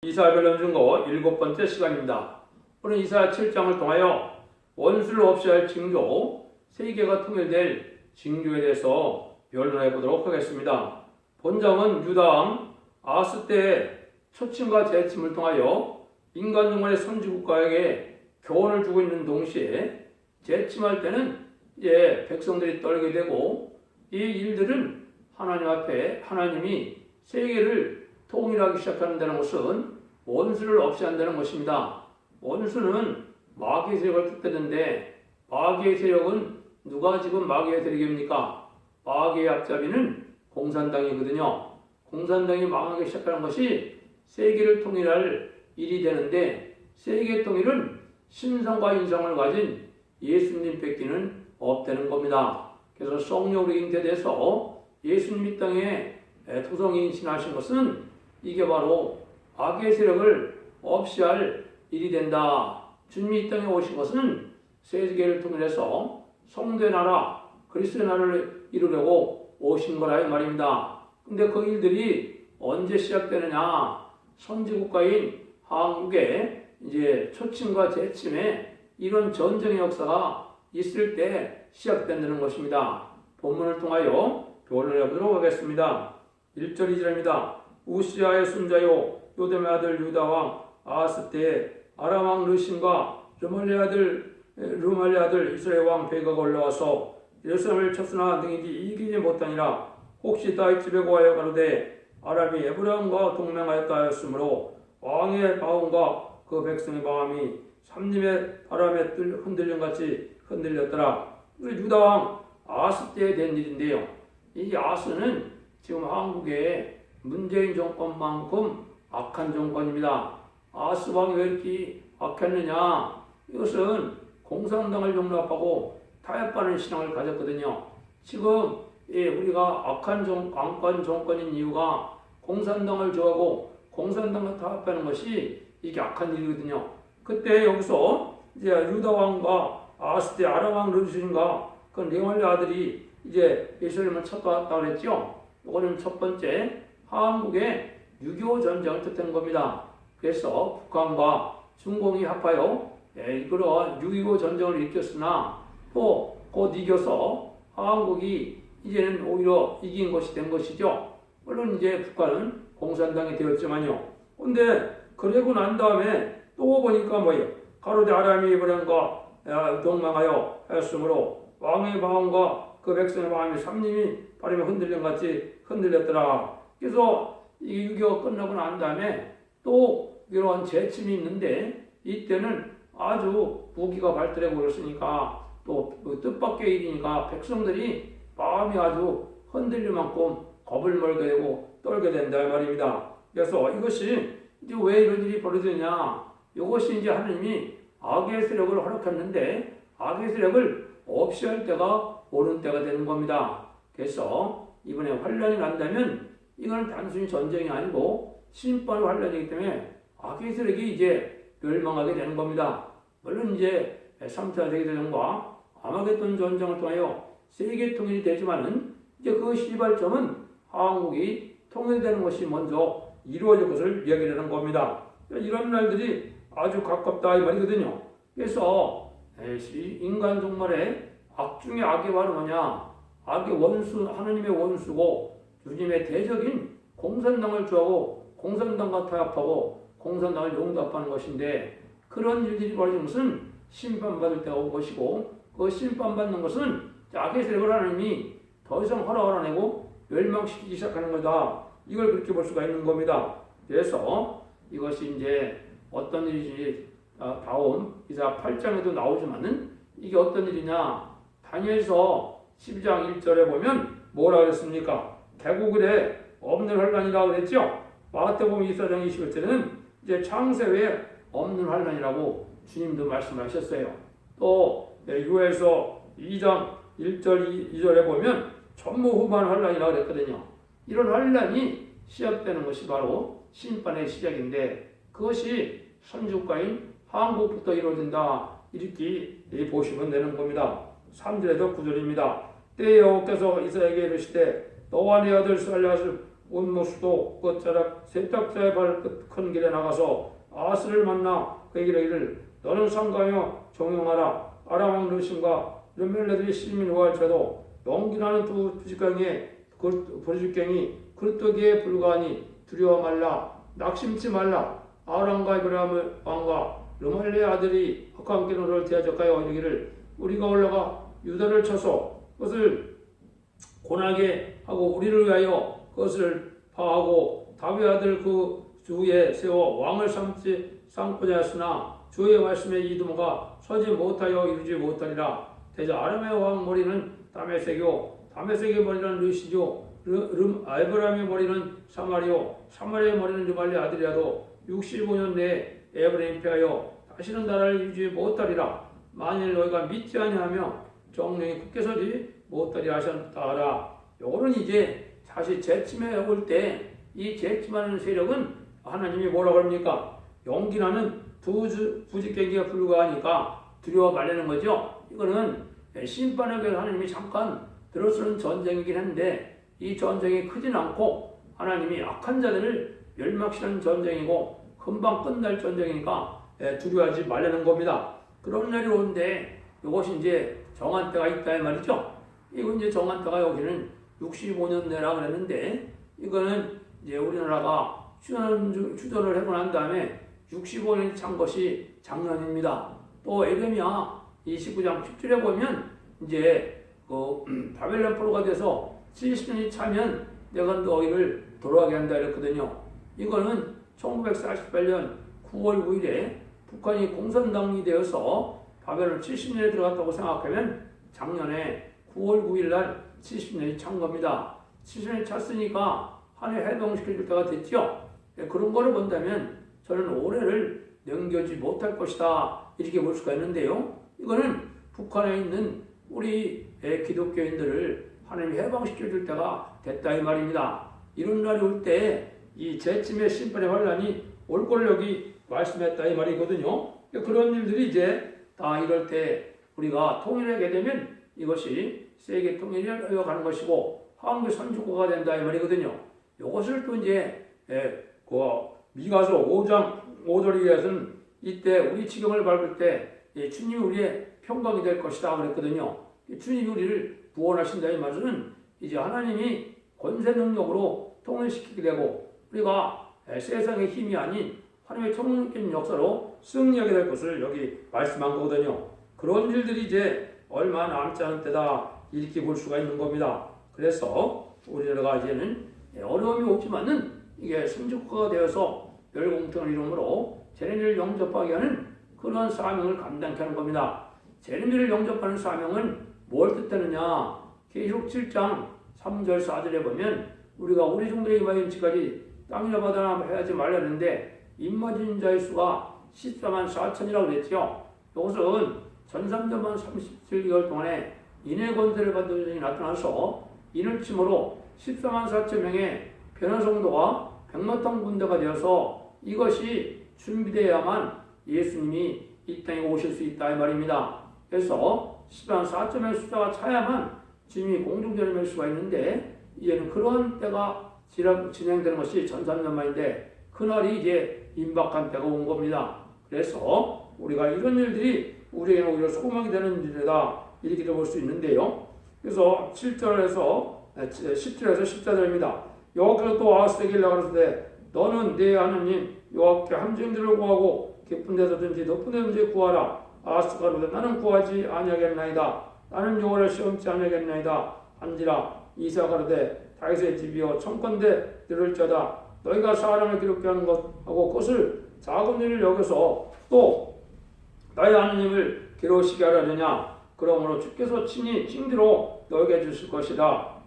이사야 변론 증거 7번째 시간입니다. 오늘 이사야 7장을 통하여 원수를 없이 할 징조, 세계가 통일될 징조에 대해서 변론해 보도록 하겠습니다. 본장은 유다왕 아하스 때의 초침과 재침을 통하여 인간 중간의 선지국가에게 교훈을 주고 있는 동시에 재침할 때는 이제 백성들이 떨게 되고, 이 일들은 하나님 앞에 하나님이 세계를 통일하기 시작한다는 것은 원수를 없이 한다는 것입니다. 원수는 마귀의 세력을 뜻하는데, 마귀의 세력은 누가 지금 마귀의 세력입니까? 마귀의 앞잡이는 공산당이거든요. 공산당이 망하기 시작하는 것이 세계를 통일할 일이 되는데, 세계 통일은 신성과 인성을 가진 예수님 뺏기는 없다는 겁니다. 그래서 성령으로 잉태돼서 예수님 이 땅에 토성이 인신하신 것은 이게 바로 악의 세력을 없이 할 일이 된다. 주님이 이 땅에 오신 것은 세계를 통일해서 성도의 나라, 그리스도의 나라를 이루려고 오신 거라 이 말입니다. 근데 그 일들이 언제 시작되느냐? 선지국가인 한국에 이제 초침과 재침에 이런 전쟁의 역사가 있을 때 시작된다는 것입니다. 본문을 통하여 변론해 보도록 하겠습니다. 1절 2절입니다. 우시아의 손자요 요담의 아들 유다왕 아하스 때에 아람왕 르신과 르말리 아들 이스라엘 왕 베가가 올라와서 예루살렘을 쳤으나 능히 이기지 못하니라. 혹시 다윗 집에 고하여 가로되 아람이 에브라임과 동맹하였다 하였으므로 왕의 마음과 그 백성의 마음이 삼림의 바람에 흔들림같이 흔들렸더라. 유다왕 아하스 때에 된 일인데요. 이 아하스는 지금 한국의 문재인 정권만큼 악한 정권입니다. 아하스 왕이 왜 이렇게 악했느냐? 이것은 공산당을 용납하고 타협하는 신앙을 가졌거든요. 지금 우리가 악한 정권인 이유가 공산당을 좋아하고 공산당과 타협하는 것이 이게 악한 일이거든요. 그때 여기서 이제 유다 왕과 아하스 때 아람 왕 르신과 그 르말리 아들이 이제 예루살렘을 쳤다 그랬죠. 이거는 첫 번째 한국의 6.25 전쟁을 뜻하는 겁니다. 그래서 북한과 중공이 합하여 그런 6.25 전쟁을 일으켰으나 또 곧 이겨서 한국이 이제는 오히려 이긴 것이 된 것이죠. 물론 이제 북한은 공산당이 되었지만요. 근데 그러고 난 다음에 또 보니까 뭐예요? 가로대 아람이 에브라임과 동맹하여 하였으므로 왕의 마음과 그 백성의 마음이 삼림이 바람에 흔들림같이 흔들렸더라. 그래서 이 6.25 끝나고 난 다음에 또 이런 재침이 있는데, 이때는 아주 무기가 발달해 버렸으니까 또 그 뜻밖의 일이니까 백성들이 마음이 아주 흔들릴 만큼 겁을 먹게 되고 떨게 된다 말입니다. 그래서 이것이 이제 왜 이런 일이 벌어지냐? 이것이 이제 하나님이 악의 세력을 허락했는데 악의 세력을 없이 할 때가 오는 때가 되는 겁니다. 그래서 이번에 환란이 난다면 이건 단순히 전쟁이 아니고 심판의 환란이기 때문에 악의 세력이 이제 멸망하게 되는 겁니다. 물론 이제 3차 세계대전과 아마겟돈 전쟁을 통하여 세계 통일이 되지만은 이제 그 시발점은 한국이 통일되는 것이 먼저 이루어질 것을 이야기하는 겁니다. 이런 날들이 아주 가깝다 이 말이거든요. 그래서 인간 종말의 악 중에 악이 바로 뭐냐? 악의 원수, 하나님의 원수고 주님의 대적인 공산당을 좋아하고 공산당과 타협하고 공산당을 용납하는 것인데, 그런 일들이 벌어진 것은 심판받을 때가 온 것이고, 그 심판받는 것은 악의 세력을 하나님이 더 이상 허락을 안 하고 멸망시키기 시작하는 거다. 이걸 그렇게 볼 수가 있는 겁니다. 그래서 이것이 이제 어떤 일인지 다음 이사 8장에도 나오지만은 이게 어떤 일이냐? 다니엘서 12장 1절에 보면 뭐라 그랬습니까? 개구글에 없는 환란이라고 그랬죠? 마태복음 24장 21절에는 이제 창세후에 없는 환란이라고 주님도 말씀하셨어요. 또 요엘서 2장 1절 2절에 보면 전무후무한 환란이라고 그랬거든요. 이런 환란이 시작되는 것이 바로 심판의 시작인데, 그것이 선지국가인 한국부터 이루어진다, 이렇게 보시면 되는 겁니다. 3절에도 9절입니다. 때에 여호와께서 이스라엘에게 이르시되 너와 네 아들 온모수도 끝자락 세탁자의 발끝 큰 길에 나가서 아스를 만나 그에게 이르기를 너는 상가며 정용하라. 아람 왕 르신과 르멜레들이 시민이 구할지라도 용기나는 두 부지깽이 굴뚝에 불과하니 두려워 말라. 낙심치 말라. 아람과 이브라함 왕과 르말레의 아들이 함께 너를 대적하여 이르기를 우리가 올라가 유다를 쳐서 그것을 고나게 하고 우리를 위하여 그것을 파하고 다윗 아들 그 주에 세워 왕을 삼고자 했으나 주의 말씀에 이두모가 서지 못하여 이루지 못하리라. 대저 아람의 왕 머리는 다메섹이요 다메섹의 머리는 르시죠 에브라임의 머리는 사마리요 사마리의 머리는 르말리의 아들이라도 65년 내에 에브라임 패하여 다시는 나라를 이루지 못하리라. 만일 너희가 믿지 아니하며 정령이 굳게 서지 못하리 하셨다 하라. 요거는 이제 다시 재침에 올 때 이 재침하는 세력은 하나님이 뭐라고 합니까? 용기나는 부지깽기가 불과하니까 두려워 말라는 거죠. 이거는 심판에 대해서 하나님이 잠깐 들어서는 전쟁이긴 한데 이 전쟁이 크진 않고 하나님이 악한 자들을 멸망시키는 전쟁이고 금방 끝날 전쟁이니까 두려워하지 말라는 겁니다. 그런 날이 오는데 이것이 이제 정한 때가 있다 이 말이죠. 이거 이제 정한 때가 여기는 65년 내라 그랬는데 이거는 이제 우리나라가 추전을 하고 난 다음에 65년이 찬 것이 작년입니다. 또 에레미야 29장 10절에 보면 이제 그 바벨론 포로가 돼서 70년이 차면 내가 너희를 돌아가게 한다 이랬거든요. 이거는 1948년 9월 9일에 북한이 공산당이 되어서 바벨론 70년에 들어갔다고 생각하면 작년에 9월 9일 날 70년이 찬 겁니다. 70년이 찼으니까 한 해 해방시켜줄 때가 됐죠. 그런 거를 본다면 저는 올해를 넘겨지 못할 것이다 이렇게 볼 수가 있는데요. 이거는 북한에 있는 우리 기독교인들을 하나님이 해방시켜줄 때가 됐다 이 말입니다. 이런 날이 올 때 이 재침의 심판의 환란이 올 걸 여기 말씀했다 이 말이거든요. 그런 일들이 이제 다 이럴 때 우리가 통일하게 되면 이것이 세계 통일을 이어가는 것이고 한국 선주국가 된다 이 말이거든요. 이것을 또 이제 그 미가서 5장 5절에 의해서는 이때 우리 지경을 밟을 때 주님이 우리의 평강이 될 것이다 그랬거든요. 주님이 우리를 구원하신다 이 말은 이제 하나님이 권세 능력으로 통일시키게 되고 우리가 세상의 힘이 아닌 하나님의 통일적인 역사로 승리하게 될 것을 여기 말씀한 거거든요. 그런 일들이 이제 얼마 남지 않은 때다 이렇게 볼 수가 있는 겁니다. 그래서 우리나라가 이제는 어려움이 없지만은 이게 성직국가가 되어서 열공통을 이름으로 제레미를 영접하게 하는 그런 사명을 감당케 하는 겁니다. 제레미를 영접하는 사명은 뭘 뜻하느냐? 계시록 7장 3절 4절에 보면 우리가 우리 종들의 이마인치까지 땅이나 바다나 해하지 말라는데 입맞은 자의 수가 14만 4천이라고 그랬죠. 이것은 전삼전만 37개월 동안에 인의 권세를 받은 자이 나타나서 인을 침으로 14만 4천 명의 변화성도가 백마탄 군대가 되어서 이것이 준비되어야만 예수님이 이 땅에 오실 수 있다 이 말입니다. 그래서 14만 4천 명의 숫자가 차야만 주님이 공중전을 맬 수가 있는데 이제는 그런 때가 진행되는 것이 전삼년만인데 그날이 이제 임박한 때가 온 겁니다. 그래서 우리가 이런 일들이 우리에게는 오히려 소망이 되는 일이다 이렇게 볼 수 있는데요. 그래서 7절에서 10절에서 14절입니다. 여호와께서 또 아하스에게 가라사대 너는 내 하나님 여호와께 함정들을 구하고 깊은 데서든지 높은 데든지 구하라. 아하스가 가로되 나는 구하지 아니하겠나이다. 나는 여호와를 시험치 아니하겠나이다. 한지라 이사가 가로되 다윗의 집이여 청컨대 들을지어다. 너희가 사람을 기록게 하는 것하고 그것을 작은 일을 여겨서 또 나의 하나님을 괴로우시게 하려느냐. 그러므로 주께서 친히 징대로 너에게 주실 것이라.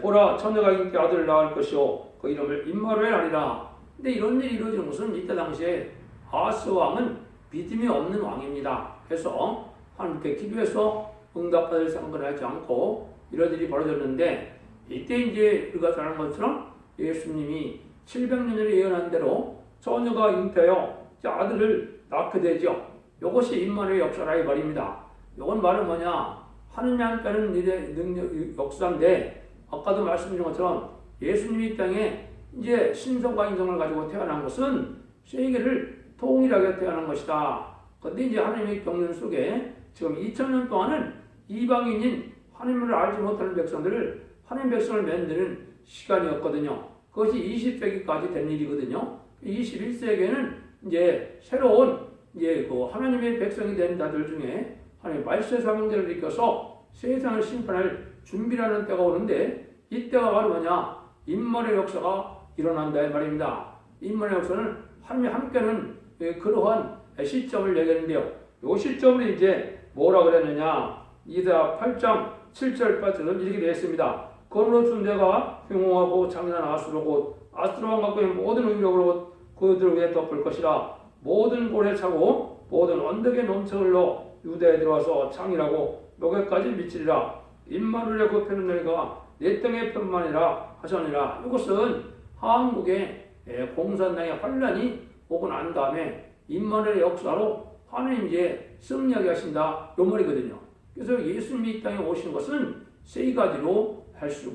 보라 처녀가 인기 아들을 낳을 것이요 그 이름을 임마누엘 하리라. 근데 이런 일이 이루어지는 것은 이때 당시에 아하스 왕은 믿음이 없는 왕입니다. 그래서 하나님께 기도해서 응답받을 생각을 하지 않고 이런 일이 벌어졌는데 이때 이제 우리가 잘 아는 것처럼 예수님이 700년을 예언한 대로 처녀가 잉태하여 아들을 낳게 되죠. 이것이 임마누엘 역사라 이 말입니다. 이건 말은 뭐냐? 하느님 함께하는 일의 능력 역사인데 아까도 말씀드린 것처럼 예수님이 이 땅에 이제 신성과 인성을 가지고 태어난 것은 세계를 통일하게 태어난 것이다. 그런데 이제 하나님의 경륜 속에 지금 2000년 동안은 이방인인 하나님을 알지 못하는 백성들을 하나님 백성을 만드는 시간이었거든요. 그것이 20세기까지 된 일이거든요. 21세기에는 이제 새로운 이제 그 하나님의 백성이 된 자들 중에 하나님 말세 사명자를 일으켜서 세상을 심판할 준비라는 때가 오는데 이때가 바로 뭐냐? 인문의 역사가 일어난다 이 말입니다. 인문의 역사는 하나님이 함께는 그러한 시점을 얘기하는데요. 이 시점을 이제 뭐라 그랬느냐? 이사 8장 7절 8절은 이렇게 되어 있습니다. 그러므로 존재가 흉흉하고 장난 아수르고 아수르 왕국의 모든 의력으로 그들 위에 덮을 것이라. 모든 골에 차고 모든 언덕에 넘쳐 흘러 유대에 들어와서 창이라고 묘게까지 미치리라. 임마누엘의 그 편은 너희가 내 땅의 편만이라 하셨느니라. 이것은 한국의 공산당의 환란이 오고 난 다음에 임마누엘의 역사로 하나님 이제 승리하게 하신다 이 말이거든요. 그래서 예수님이 이 땅에 오신 것은 세 가지로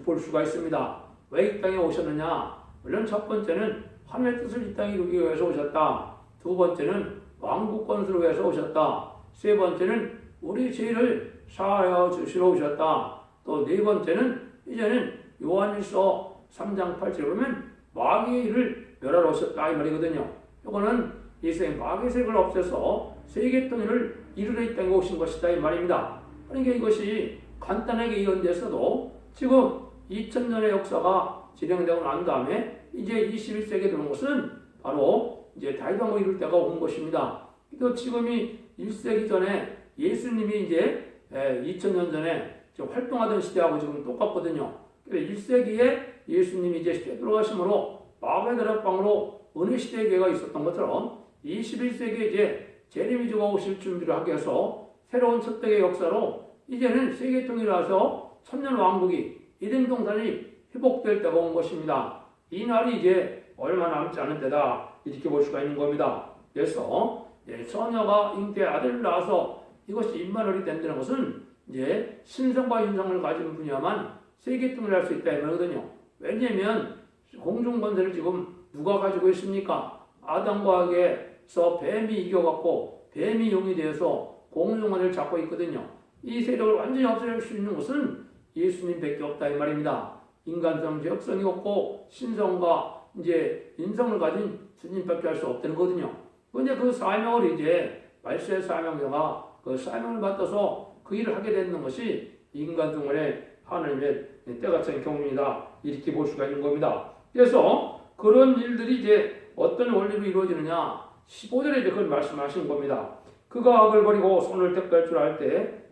볼 수가 있습니다. 왜 이 땅에 오셨느냐? 물론 첫 번째는 하나님의 뜻을 이 땅에 이루기 위해서 오셨다. 두 번째는 왕국 건설을 위해서 오셨다. 세 번째는 우리 죄를 사하여 주시러 오셨다. 또 네 번째는 이제는 요한일서 3장 8절에 보면 마귀의 일을 멸하러 오셨다 이 말이거든요. 이거는 예수의 마귀의 색을 없애서 세계 통일을 이루려 이 땅에 오신 것이다 이 말입니다. 그러니까 이것이 간단하게 이해됐어도 지금 2000년의 역사가 진행되고 난 다음에 이제 21세기에 들어온 것은 바로 이제 다윗 왕국을 이룰 때가 온 것입니다. 또 지금이 1세기 전에 예수님이 이제 2000년 전에 활동하던 시대하고 지금 똑같거든요. 그래서 1세기에 예수님이 이제 시대에 들어가심으로 마음의 다락방으로 은혜 시대의 계가 있었던 것처럼 21세기에 이제 제레미주가 오실 준비를 하게 해서 새로운 첫代의 역사로 이제는 세계 통일하서 천년 왕국이 에덴 동산이 회복될 때가 온 것입니다. 이 날이 이제 얼마 남지 않은 때다 이렇게 볼 수가 있는 겁니다. 그래서 처녀가 잉태의 아들을 낳아서 이것이 임마누엘이 된다는 것은 이제 신성과 인성을 가진 분야만 세계 통일할 수 있다 이 말이거든요. 왜냐하면 공중 권세를 지금 누가 가지고 있습니까? 아담과 하게서 뱀이 이겨갖고 뱀이 용이 되어서 공중 권세를 잡고 있거든요. 이 세력을 완전히 없앨 수 있는 것은 예수님밖에 없다 이 말입니다. 인간성, 적성이 없고 신성과 이제 인성을 가진 주님밖에 할 수 없다는 거거든요. 근데 그 사명을 이제 말세 사명자가 그 사명을 받아서 그 일을 하게 되는 것이 인간 중간에 하나님의 때같은 경륜이다 이렇게 볼 수가 있는 겁니다. 그래서 그런 일들이 이제 어떤 원리로 이루어지느냐 15절에 이제 그걸 말씀하신 겁니다. 그가 악을 버리고 손을 택할 줄 알 때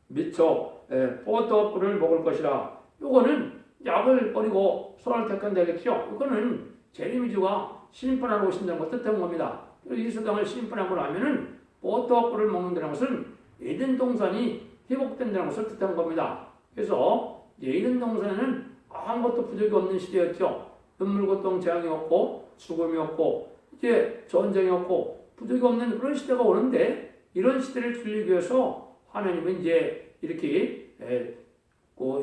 미쳐 포도꿀을 먹을 것이라. 요거는 악을 버리고 손을 택한다 이렇게요. 이거는 제레미주가 심판하러 오신다는 것 뜻한 겁니다. 이 세상을 심판하고 나면은 포도꿀을 먹는다는 것은 에덴 동산이 회복된다는 것을 뜻한 겁니다. 그래서 에덴 동산에는 아무것도 부족이 없는 시대였죠. 눈물 고통 재앙이 없고 죽음이 없고 이제 전쟁이 없고 부족이 없는 그런 시대가 오는데 이런 시대를 줄이기 위해서 하나님은 이제 이렇게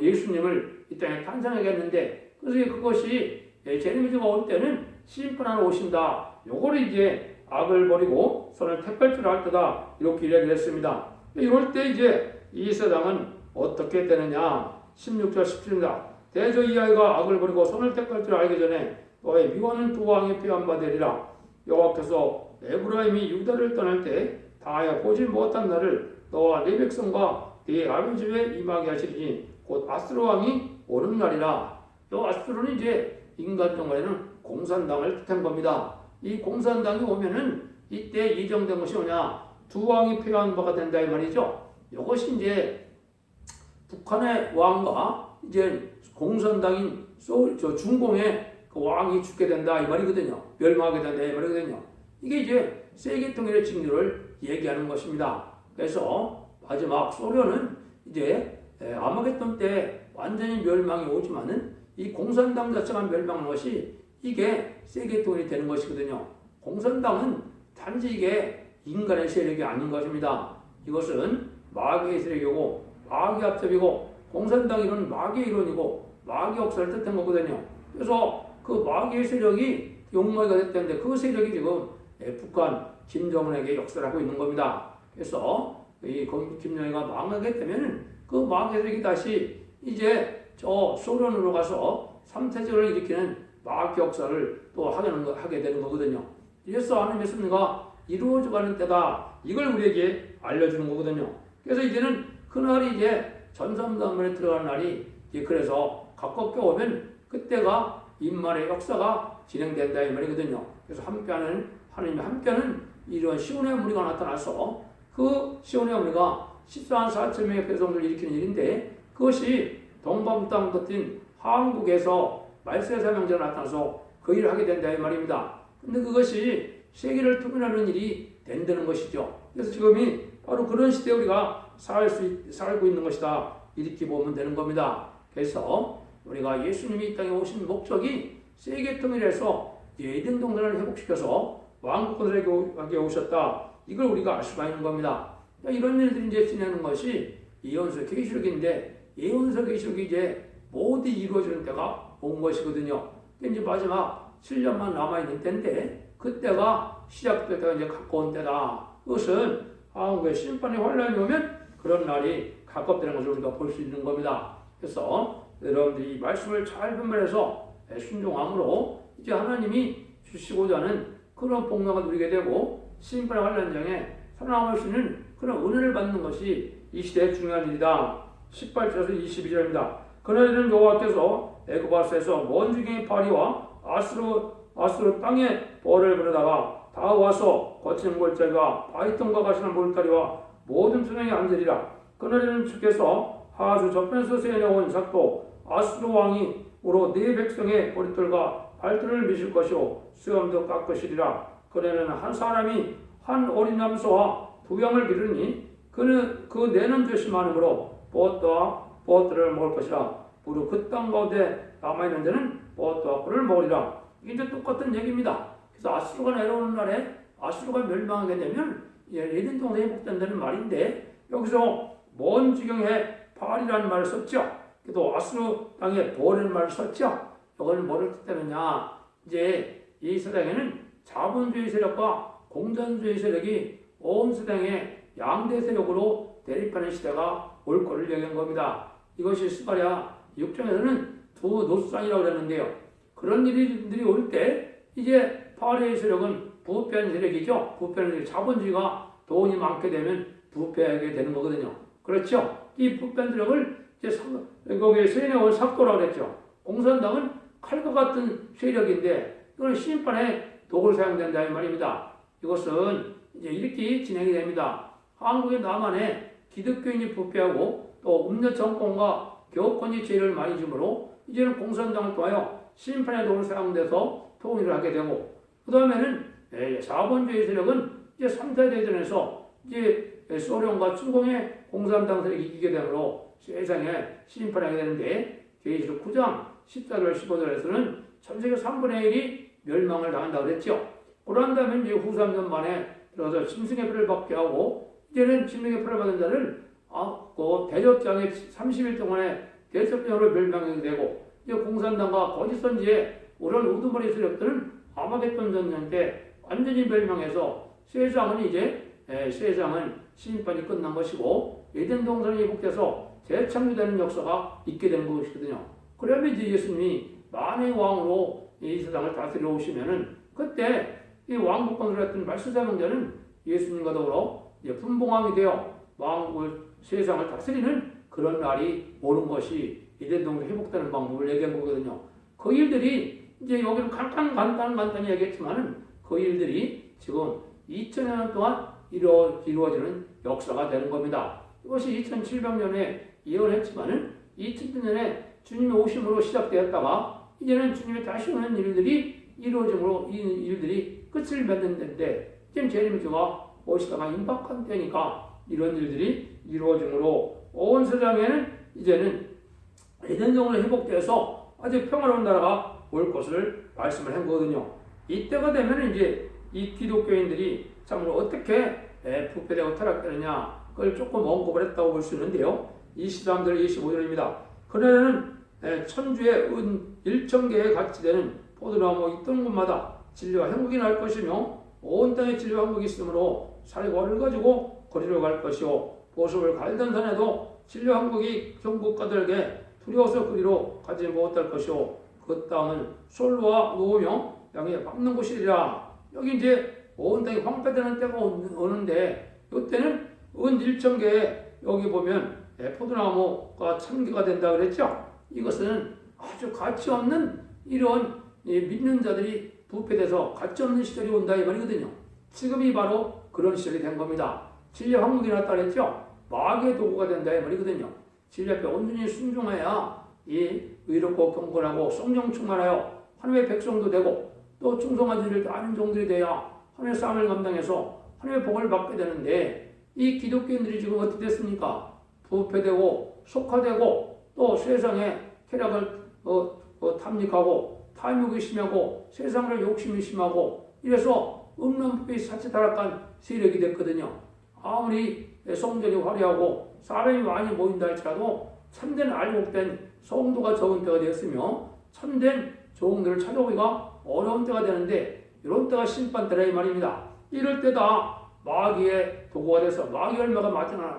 예수님을 이 땅에 탄생하게 했는데 그래서 그것이 제레미야가 올 때는 심판하러 오신다. 요거를 이제 악을 버리고 선을 택할 줄 알 때다 이렇게 이야기를 했습니다. 이럴 때 이제 이 세상은 어떻게 되느냐 16절 17절입니다. 대저 이 아이가 악을 버리고 손을 택할 줄 알기 전에 너의 미워하는 두 왕이 피한 바 되리라. 여호와께서 에브라임이 유다를 떠날 때 다하여 보지 못한 날을 너와 네 백성과 네 아비 집에 임하게 하시리니 곧 아수르 왕이 오는 날이라. 또 아수르는 이제 인간 정말에는 공산당을 뜻한 겁니다. 이 공산당이 오면은 이때 예정된 것이 뭐냐? 두 왕이 필요한 바가 된다 이 말이죠. 이것이 이제 북한의 왕과 이제 공산당인 중공의 그 왕이 죽게 된다 이 말이거든요. 멸망하게 된다 이 말이거든요. 이게 이제 세계 통일의 징조를 얘기하는 것입니다. 그래서 마지막 소련은 이제 아마겟돈 때 완전히 멸망이 오지만은 이 공산당 자체가 멸망하는 것이 이게 세계 통일이 되는 것이거든요. 공산당은 단지 이게 인간의 세력이 아닌 것입니다. 이것은 마귀의 세력이고 마귀 합접이고 공산당 이론은 마귀의 이론이고 마귀 역사를 뜻한 거거든요. 그래서 그 마귀의 세력이 용머리가 됐다는데 그 세력이 지금 북한 김정은에게 역사를 하고 있는 겁니다. 그래서 이 김정은이가 망하게 되면 그 마귀의 세력이 다시 이제 저 소련으로 가서 3태제를 일으키는 마귀 역사를 또 하게 되는 거거든요. 그래서 하나님의 섭리가 이루어져가는 때다. 이걸 우리에게 알려주는 거거든요. 그래서 이제는 그날이 이제 전삼단문에 들어가는 날이 그래서 가깝게 오면 그때가 임마의 역사가 진행된다 이 말이거든요. 그래서 함께하는 하나님이 함께하는 이런 시온의 무리가 나타나서 그 시온의 무리가 14만 4천 명의 백성들을 일으키는 일인데 그것이 동방 땅 같은 한국에서 말세사명제가 나타나서 그 일을 하게 된다 이 말입니다. 근데 그것이 세계를 통일하는 일이 된다는 것이죠. 그래서 지금이 바로 그런 시대에 우리가 살고 있는 것이다. 이렇게 보면 되는 겁니다. 그래서 우리가 예수님이 이 땅에 오신 목적이 세계 통일해서 에덴 동산을 회복시켜서 왕국 건설하게 오셨다. 이걸 우리가 알 수가 있는 겁니다. 이런 일들이 이제 지내는 것이 예언서 계시록인데 예언서 계시록이 이제 모두 이루어지는 때가 온 것이거든요. 이제 마지막 7년만 남아있는 때인데 그때가 시작될 때가 이제 가까운 때다. 그것은 한국의 심판의 환란이 오면 그런 날이 가깝다는 것을 우리가 볼 수 있는 겁니다. 그래서 여러분들이 이 말씀을 잘 분별해서 순종함으로 이제 하나님이 주시고자 하는 그런 복락을 누리게 되고 심판의 환란장에 살아남을 수 있는 그런 은혜를 받는 것이 이 시대의 중요한 일이다. 18절에서 22절입니다. 그날에는 여호와께서 애굽에서 먼 지경의 파리와 아수르 땅에 벌을 부르다가 다 와서 거친 골짜기와 바위통과 가시는 몰다리와 모든 수명이 앉으리라. 그날에는 주께서 하수 저편에서 세내온 삭도 아수르 왕이 우로 네 백성의 머리털과 발톱을 미실 것이요 수염도 깎으시리라. 그날에는 한 사람이 한 어린 염소와 두 양을 기르니 그는 그 내는 조심하므로 보앗들을 먹을 것이라. 무릇 그 땅 가운데 남아있는 데는 보앗과 꿀을 먹으리라. 이게 똑같은 얘기입니다. 그래서 아수르가 내려오는 날에 아수르가 멸망하게 되면 에덴 동산이 회복된다는 말인데 여기서 먼 지경에 발이라는 말을 썼죠. 또 아수르 땅에 벌이라는 말을 썼죠. 이거는 뭐를 뜻하느냐? 이제 이 세상에는 자본주의 세력과 공산주의 세력이 온 세상에 양대 세력으로 대립하는 시대가 올 것을 얘기한 겁니다. 이것이 스가랴 6장에서는 두 노수산이라고 그랬는데요. 그런 일들이 올 때 이제 파리의 세력은 부패한 세력이죠. 부패한 세력, 자본주의가 돈이 많게 되면 부패하게 되는 거거든요. 그렇죠? 이 부패한 세력을 이제 거기에 세뇌온 삭도라고 그랬죠. 공산당은 칼과 같은 세력인데 이건 심판에 독을 사용된다 이 말입니다. 이것은 이제 이렇게 진행이 됩니다. 한국의 남한에 기독교인이 부패하고 또 음녀 정권과 교권이 죄를 많이 지므로 이제는 공산당을 통하여 심판의 독을 사용돼서 통일을 하게 되고 그 다음에는 자본주의 세력은 이제 3차 대전에서 이제 소련과 중공의 공산당 세력이 이기게 되므로 세상에 심판하게 되는데 계시록 9장 14절 15절에서는 전세계 3분의 1이 멸망을 당한다고 그랬죠. 그런 다음에 이제 후 3년 만에 들어서 짐승의 표를 받게 하고 이제는 짐승의 표를 받은 자를 그 대접장에 30일 동안에 대접장으로 멸망하게 되고 이제 공산당과 거짓 선지에 오른 우두머리 세력들은 아마겟돈 전쟁 때 완전히 멸망해서 세상은 심판이 끝난 것이고 에덴 동산이 회복돼서 재창조되는 역사가 있게 되는 것이거든요. 그러면 이제 예수님이 만의 왕으로 이 세상을 다스리러 오시면은 그때 이 왕국 건설했던 말세사명자는 예수님과 더불어 분봉왕이 되어 왕국 세상을 다스리는 그런 날이 오는 것이 에덴 동산 회복되는 방법을 얘기한 거거든요. 그 일들이 이제 여기는 간단히 얘기했지만은 그 일들이 지금 2000년 동안 이루어지는 역사가 되는 겁니다. 이것이 2700년에 예언했지만은 2000년에 주님의 오심으로 시작되었다가 이제는 주님의 다시 오는 일들이 이루어짐으로 이 일들이 끝을 맺는데 지금 재림주가 오시다가 임박한 때니까 이런 일들이 이루어짐으로 온 세상에는 이제는 에덴 동산이 회복돼서 아주 평화로운 나라가 올 것을 말씀을 한 거거든요. 이때가 되면 이제 이 기독교인들이 참으로 어떻게 부패되고 타락되느냐 그걸 조금 언급을 했다고 볼 수 있는데요. 23절 25절입니다. 그날에는 천주의 은 1,000개에 같이 되는 포도나무 있던 곳마다 진리와 행복이 날 것이며 온 땅에 진리와 행복이 있으므로 살과를 가지고 거리로 갈 것이요 보습을 갈던 산에도 진리와 행복이 경국가들에게 두려워서 그리로 가지 못할 것이요 그 땅은 솔로와 노우며 양에 밟는 곳이리라. 여기 이제 온 땅이 황폐되는 때가 오는데 이때는 은 1,000개에 여기 보면 포도나무가 1,000개가 된다 그랬죠. 이것은 아주 가치 없는 이런 믿는 자들이 부패돼서 가치 없는 시절이 온다 이 말이거든요. 지금이 바로 그런 시절이 된 겁니다. 진리 황국이 났다 그랬죠. 마귀의 도구가 된다 이 말이거든요. 진리 앞에 온전히 순종해야 이 의롭고 경건하고 성령 충만하여 하나님의 백성도 되고 또 충성한 일을 아는 종들이 돼야 하나님의 싸움을 감당해서 하나님의 복을 받게 되는데 이 기독교인들이 지금 어떻게 됐습니까? 부패되고 속화되고 또 세상의 쾌락을 탐닉하고 탐욕이 심하고 세상을 욕심이 심하고 이래서 음란법이 사치 타락한 세력이 됐거든요. 아무리 성전이 화려하고 사람이 많이 모인다 할지라도 참된 알곡된 성도가 적은 때가 되었으며 참된 종들을 찾아오기가 어려운 때가 되는데 이런 때가 심판 때라 이 말입니다. 이럴 때다 마귀의 도구가 돼서 마귀 열매가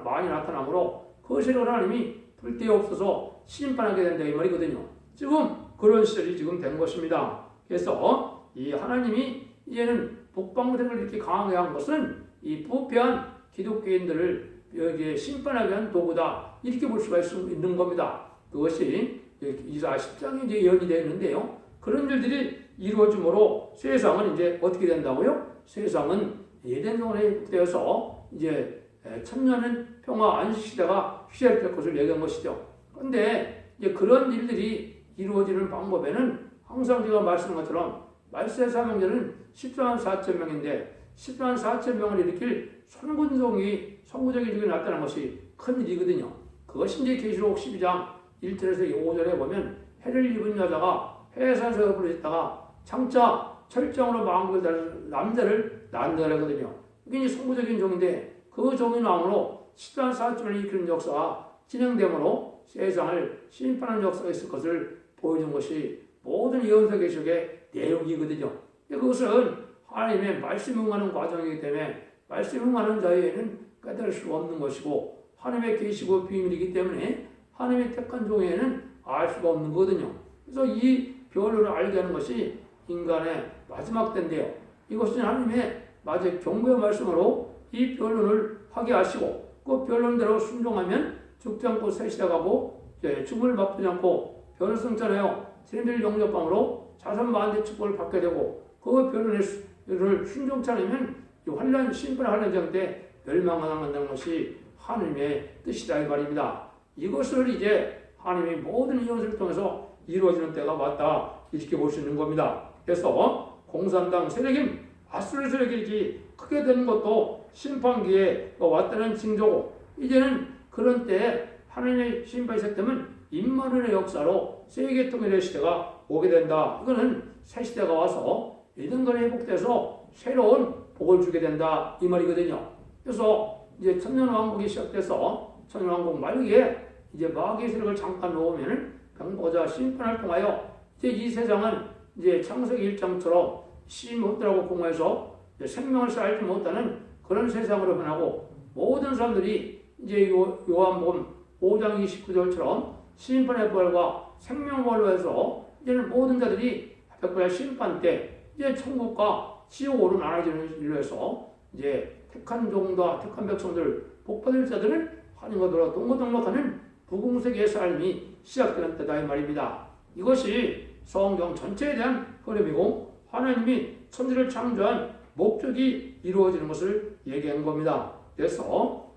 많이 나타나므로 그 세력을 하나님이 불때에 없어서 심판하게 된다 이 말이거든요. 지금 그런 시절이 지금 된 것입니다. 그래서 이 하나님이 이제는 북방대를 이렇게 강하게 한 것은 이 부패한 기독교인들을 여기에 심판하게 한 도구다 이렇게 볼 수가 있는 겁니다. 그것이 이사 10장에 이제 예언이 되어 있는데요. 그런 일들이 이루어짐으로 세상은 이제 어떻게 된다고요? 세상은 에덴 동안에 되어서 이제 천년은 평화 안식 시대가 시작될 것을 얘기한 것이죠. 그런데 이제 그런 일들이 이루어지는 방법에는 항상 제가 말씀한 것처럼 말세 사명자는 14만 4천 명인데 14만 4천 명을 일으킬 선구적인 일이 나타난 것이 큰 일이거든요. 그것이 이제 계시록 12장 1절에서 5절에 보면 해를 입은 여자가 해산서에 부르짖다가 장차 철장으로 망국을 다른 남자를 낳는다 하거든요. 이게 이제 선구적인 종인데 그 종이 나오므로 14만 4천을 일으키는 역사가 진행되므로 세상을 심판하는 역사가 있을 것을 보여준 것이 모든 예언서 계시록의 내용이거든요. 그것은 하나님의 말씀에 응하는 과정이기 때문에 말씀에 응하는 자에게는 깨달을 수가 없는 것이고 하나님의 계시고 비밀이기 때문에 하나님의 택한 종에게는 알 수가 없는 거거든요. 그래서 이 변론을 알게 하는 것이 인간의 마지막 때인데요. 이것은 하나님의 마지막 경고의 말씀으로 이 변론을 하게 하시고 그 변론대로 순종하면 죽지 않고 새 시작하고 죽음을 맛보지 않고 변을 승천하여 세인들 영접함으로 자선 만대 축복을 받게 되고 그 변론을 순종치 않으면 환란 심판의 환란장 때 멸망한다는 것이 하나님의 뜻이다 이 말입니다. 이것을 이제 하나님의 모든 예언서를 통해서 이루어지는 때가 왔다 이렇게 볼 수 있는 겁니다. 그래서 공산당 세력인 아수르 세력이 이렇게 크게 되는 것도 심판기에 왔다는 징조고 이제는 그런 때에 하나님의 심판이 시작되면 임마누엘의 역사로 세계 통일의 시대가 오게 된다. 이거는 새 시대가 와서 에덴간에 회복돼서 새로운 복을 주게 된다 이 말이거든요. 그래서 이제 천년왕국이 시작돼서 천년왕국 말기에 이제 마귀의 세력을 잠깐 놓으면 병보자 심판을 통하여 이제 이 세상은 이제 창세기 1장처럼 씨 못하라고 공허해서 생명을 쌓지 못하는 그런 세상으로 변하고 모든 사람들이 이제 요한복음 5장 29절처럼 심판의 부활과 생명부활로 해서 이제는 모든 자들이 백부의 심판 때 이제 천국과 지옥으로 나눠지는 일로 해서 이제 택한 종과 택한 백성들 복받을 자들은 하나님과 동거동락하는 부궁세계의 삶이 시작되는 때다 이 말입니다. 이것이 성경 전체에 대한 흐름이고 하나님이 천지를 창조한 목적이 이루어지는 것을 얘기한 겁니다. 그래서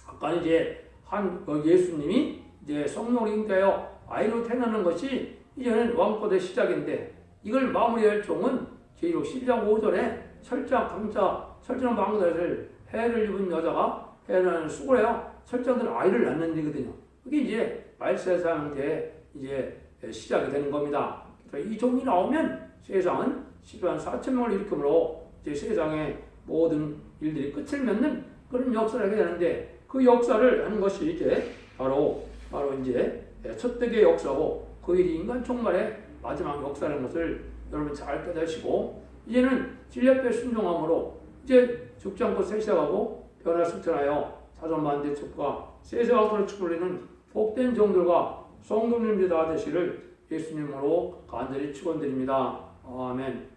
아까 이제 예수님이 이제 성령을 잉태하여 아이로 태어나는 것이 이제는 왕권의 시작인데 이걸 마무리할 종은 계시록 12장 5절에 철저한 망자를 해를 입은 여자가 해를 수고해야 철저한 아이를 낳는 일이거든요. 그게 이제 말세 사명때 이제 시작이 되는 겁니다. 그래서 이 종이 나오면 세상은 12만 4천 명을 일으킴으로 이제 세상의 모든 일들이 끝을 맺는 그런 역사를 하게 되는데 그 역사를 하는 것이 이제 바로 이제 첫 대의 역사고 그 일이 인간 종말의 마지막 역사라는 것을 여러분 잘 깨닫으시고 이제는 진리앞에 순종함으로 이제 죽지 않고 새 시작하고 변화 승천하여 자존만대 축복과 세세왕으로 축복하는 복된 종들과 성도님들 다 되시를 예수님으로 간절히 축원드립니다. 아멘.